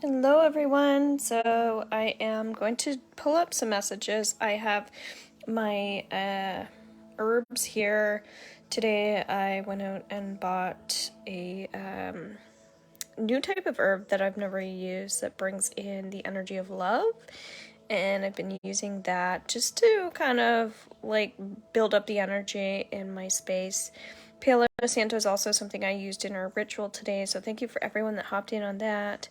Hello everyone. So I am going to pull up some messages. I have my herbs here. Today I went out and bought a new type of herb that I've never used that brings in the energy of love. And I've been using that just to kind of like build up the energy in my space. Palo Santo is also something I used in our ritual today, so thank you for everyone that hopped in on that.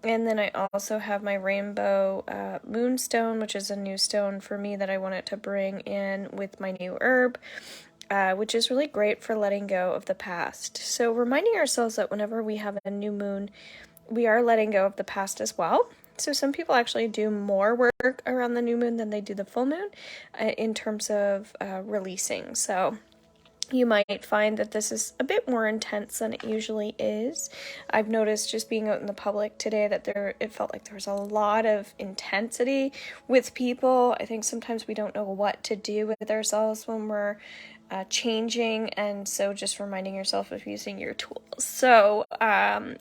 And then I also have my rainbow moonstone, which is a new stone for me that I wanted to bring in with my new herb, which is really great for letting go of the past. So reminding ourselves that whenever we have a new moon, we are letting go of the past as well. So some people actually do more work around the new moon than they do the full moon in terms of releasing. So you might find that this is a bit more intense than it usually is. I've noticed just being out in the public today that it felt like there was a lot of intensity with people. I think sometimes we don't know what to do with ourselves when we're changing, and so just reminding yourself of using your tools. So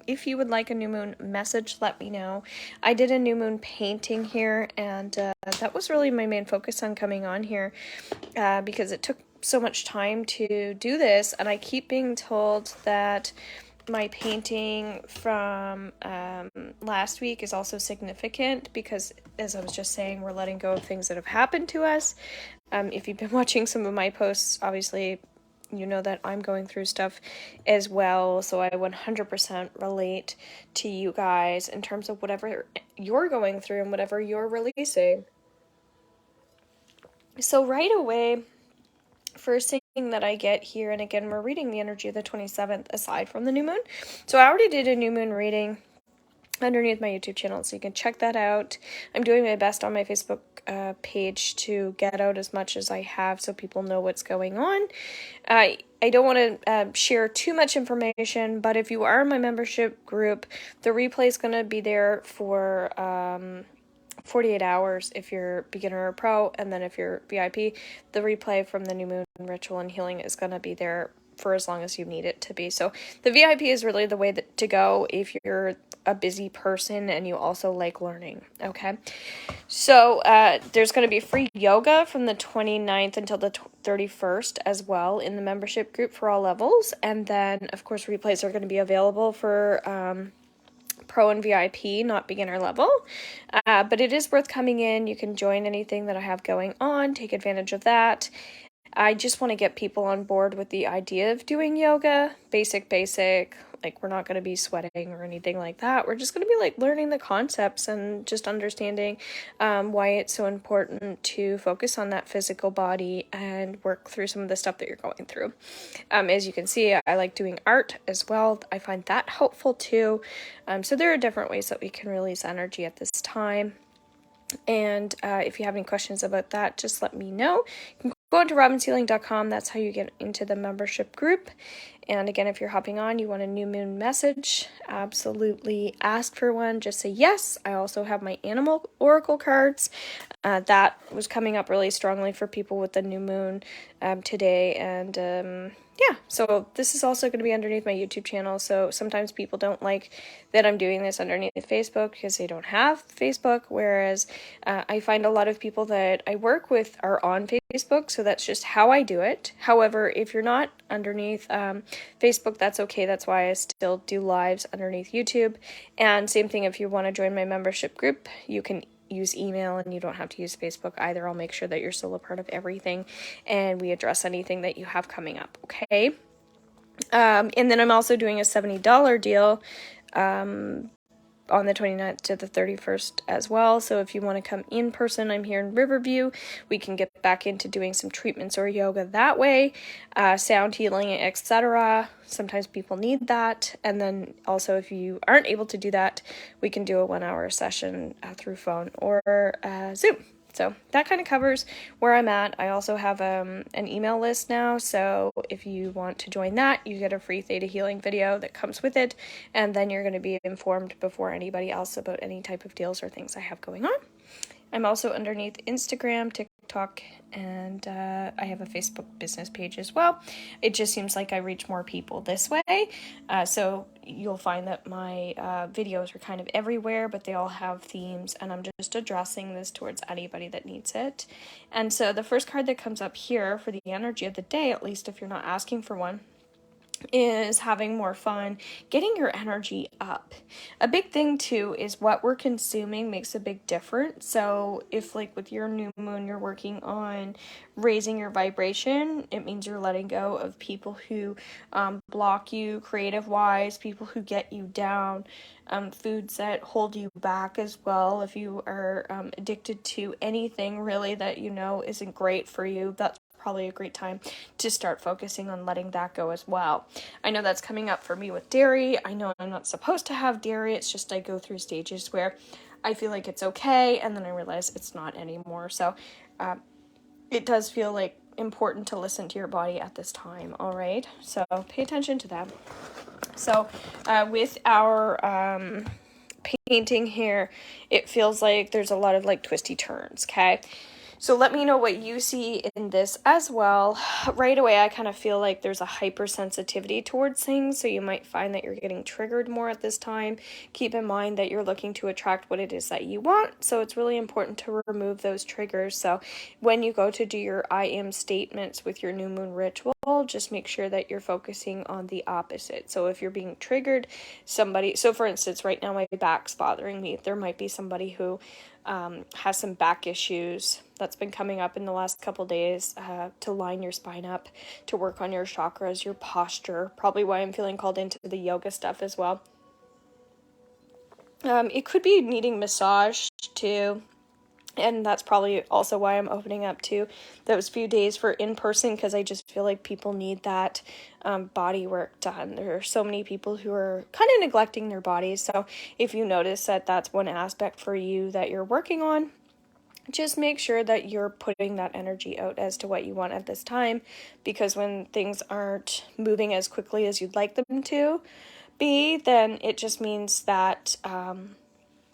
if you would like a new moon message, let me know. I did a new moon painting here, and that was really my main focus on coming on here because it took so much time to do this, and I keep being told that my painting from last week is also significant because, as I was just saying, we're letting go of things that have happened to us. If you've been watching some of my posts, obviously you know that I'm going through stuff as well, so I 100% relate to you guys in terms of whatever you're going through and whatever you're releasing. So right away, first thing that I get here, and again, we're reading the energy of the 27th aside from the new moon. So I already did a new moon reading underneath my YouTube channel, so you can check that out. I'm doing my best on my Facebook page to get out as much as I have so people know what's going on. I don't want to share too much information, but if you are in my membership group, the replay is going to be there for 48 hours if you're beginner or pro, and then if you're VIP, the replay from the new moon ritual and healing is going to be there for as long as you need it to be. So the VIP is really the way to go if you're a busy person and you also like learning. Okay, so there's going to be free yoga from the 29th until the 31st as well in the membership group for all levels, and then of course replays are going to be available for pro and VIP, not beginner level, but it is worth coming in. You can join anything that I have going on, take advantage of that. I just want to get people on board with the idea of doing yoga, basic, like we're not going to be sweating or anything like that. We're just going to be like learning the concepts and just understanding why it's so important to focus on that physical body and work through some of the stuff that you're going through. As you can see, I like doing art as well. I find that helpful too. So there are different ways that we can release energy at this time. And if you have any questions about that, just let me know. You can go to robinshealing.com. That's how you get into the membership group. And again, if you're hopping on, you want a new moon message, absolutely ask for one. Just say yes. I also have my animal oracle cards. That was coming up really strongly for people with the new moon today. And yeah, so this is also going to be underneath my YouTube channel. So sometimes people don't like that I'm doing this underneath Facebook because they don't have Facebook, whereas I find a lot of people that I work with are on Facebook, so that's just how I do it. However, if you're not underneath Facebook, that's okay. That's why I still do lives underneath YouTube. And same thing, if you want to join my membership group, you can use email and you don't have to use Facebook either. I'll make sure that you're still a part of everything and we address anything that you have coming up, okay? And then I'm also doing a $70 deal on the 29th to the 31st as well. So if you want to come in person, I'm here in Riverview. We can get back into doing some treatments or yoga that way, sound healing, etc. Sometimes people need that. And then also if you aren't able to do that, we can do a 1-hour session through phone or Zoom. So that kind of covers where I'm at. I also have an email list now, so if you want to join that, you get a free Theta Healing video that comes with it, and then you're going to be informed before anybody else about any type of deals or things I have going on. I'm also underneath Instagram, TikTok, TikTok, and I have a Facebook business page as well. It just seems like I reach more people this way. So you'll find that my videos are kind of everywhere, but they all have themes, and I'm just addressing this towards anybody that needs it. And so the first card that comes up here for the energy of the day, at least if you're not asking for one, is having more fun, getting your energy up. A big thing too is what we're consuming makes a big difference. So if like with your new moon you're working on raising your vibration, it means you're letting go of people who block you creative wise, people who get you down, foods that hold you back as well. If you are addicted to anything really that you know isn't great for you, that's probably a great time to start focusing on letting that go as well. I know that's coming up for me with dairy. I know I'm not supposed to have dairy. It's just I go through stages where I feel like it's okay, and then I realize it's not anymore. So it does feel like important to listen to your body at this time, all right? So pay attention to that. So with our painting here, it feels like there's a lot of like twisty turns, okay? So let me know what you see in this as well. Right away, I kind of feel like there's a hypersensitivity towards things, so you might find that you're getting triggered more at this time. Keep in mind that you're looking to attract what it is that you want, so it's really important to remove those triggers. So when you go to do your I am statements with your new moon ritual, just make sure that you're focusing on the opposite. So if you're being triggered, so for instance, right now my back's bothering me. There might be somebody who has some back issues that's been coming up in the last couple days, to line your spine up, to work on your chakras, your posture, probably why I'm feeling called into the yoga stuff as well. It could be needing massage too, and that's probably also why I'm opening up to those few days for in-person, because I just feel like people need that body work done. There are so many people who are kind of neglecting their bodies, so if you notice that that's one aspect for you that you're working on, just make sure that you're putting that energy out as to what you want at this time, because when things aren't moving as quickly as you'd like them to be, then it just means that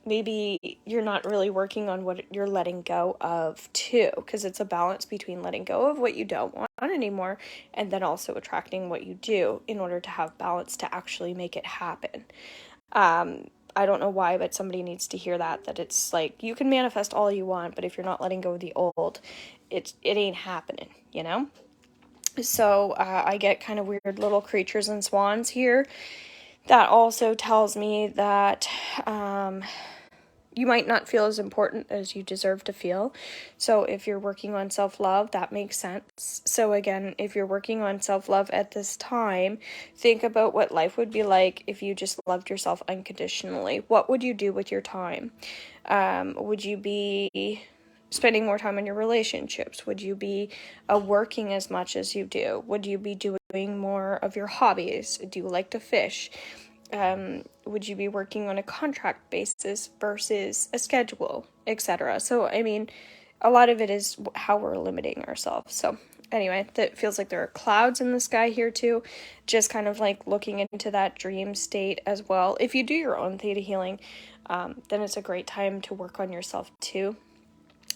maybe you're not really working on what you're letting go of too, because it's a balance between letting go of what you don't want anymore and then also attracting what you do in order to have balance to actually make it happen. I don't know why, but somebody needs to hear that it's like you can manifest all you want, but if you're not letting go of the old, it ain't happening, you know? So I get kind of weird little creatures and swans here. That also tells me that you might not feel as important as you deserve to feel. So if you're working on self-love, that makes sense. So again, if you're working on self-love at this time, think about what life would be like if you just loved yourself unconditionally. What would you do with your time? Would you be spending more time on your relationships? Would you be working as much as you do? Would you be doing more of your hobbies? Do you like to fish? Would you be working on a contract basis versus a schedule, etc.? So, I mean, a lot of it is how we're limiting ourselves. So, anyway, that feels like there are clouds in the sky here too, just kind of like looking into that dream state as well. If you do your own theta healing, then it's a great time to work on yourself too.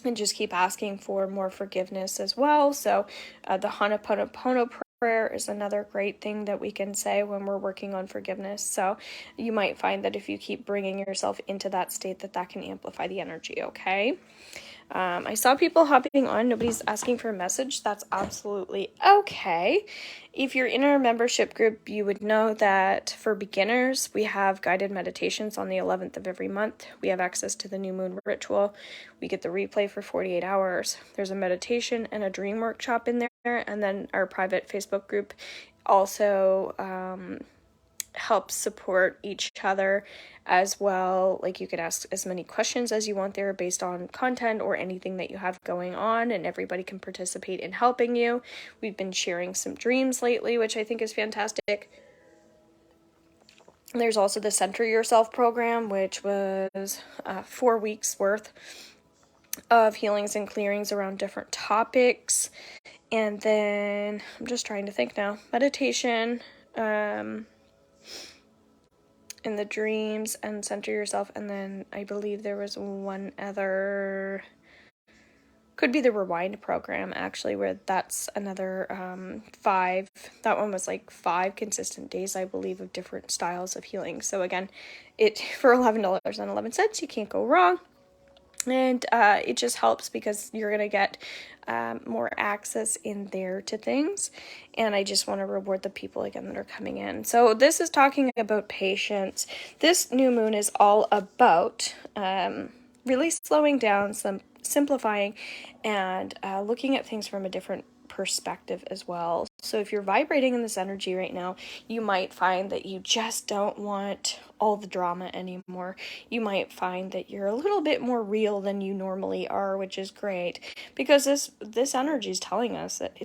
And just keep asking for more forgiveness as well. So, the Ho'oponopono prayer is another great thing that we can say when we're working on forgiveness. So you might find that if you keep bringing yourself into that state, that can amplify the energy, okay? I saw people hopping on. Nobody's asking for a message. That's absolutely okay. If you're in our membership group, you would know that for beginners, we have guided meditations on the 11th of every month. We have access to the new moon ritual. We get the replay for 48 hours. There's a meditation and a dream workshop in there. And then our private Facebook group also helps support each other as well. Like, you can ask as many questions as you want there based on content or anything that you have going on, and everybody can participate in helping you. We've been sharing some dreams lately, which I think is fantastic. There's also the Center Yourself program, which was 4 weeks worth of healings and clearings around different topics. And then I'm just trying to think now. Meditation, in the dreams, and Center Yourself, and then I believe there was one other, Could be the Rewind program, actually, where that's another 5. That one was like 5 consistent days, I believe, of different styles of healing. So again, it for $11.11, you can't go wrong. And it just helps because you're going to get more access in there to things. And I just want to reward the people again that are coming in. So this is talking about patience. This new moon is all about really slowing down, simplifying, and looking at things from a different perspective as well. So if you're vibrating in this energy right now, you might find that you just don't want all the drama anymore. You might find that you're a little bit more real than you normally are, which is great, because this energy is telling us that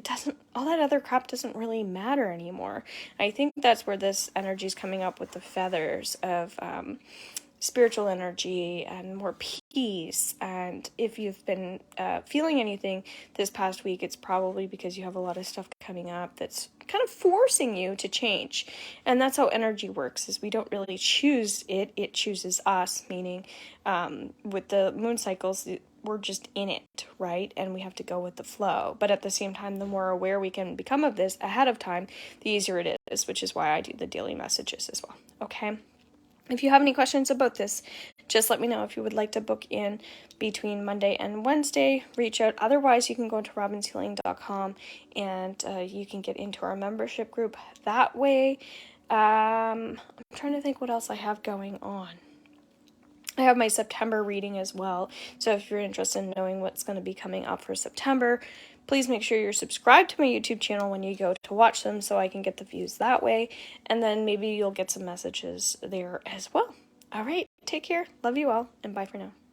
all that other crap doesn't really matter anymore. I think that's where this energy is coming up with the feathers of spiritual energy and more peace. And if you've been feeling anything this past week, it's probably because you have a lot of stuff coming up that's kind of forcing you to change. And that's how energy works, is we don't really choose it chooses us, meaning with the moon cycles, we're just in it, right? And we have to go with the flow. But at the same time, the more aware we can become of this ahead of time, the easier it is, which is why I do the daily messages as well. Okay? If you have any questions about this, just let me know. If you would like to book in between Monday and Wednesday, reach out. Otherwise, you can go to robinshealing.com and you can get into our membership group that way. I'm trying to think what else I have going on. I have my September reading as well. So if you're interested in knowing what's going to be coming up for September, please make sure you're subscribed to my YouTube channel when you go to watch them so I can get the views that way. And then maybe you'll get some messages there as well. All right, take care. Love you all, and bye for now.